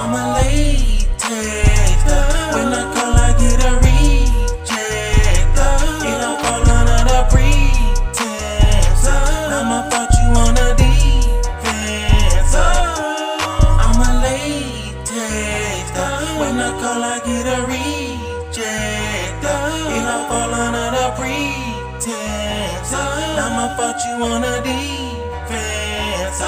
I'm a late texter. When I call, I get a rejector. It don't fall under the pretense. I'ma fuck you on the defense. I'm a late texter. When I call, I get a rejector. It don't fall under the pretense. I'ma fuck you on the defense.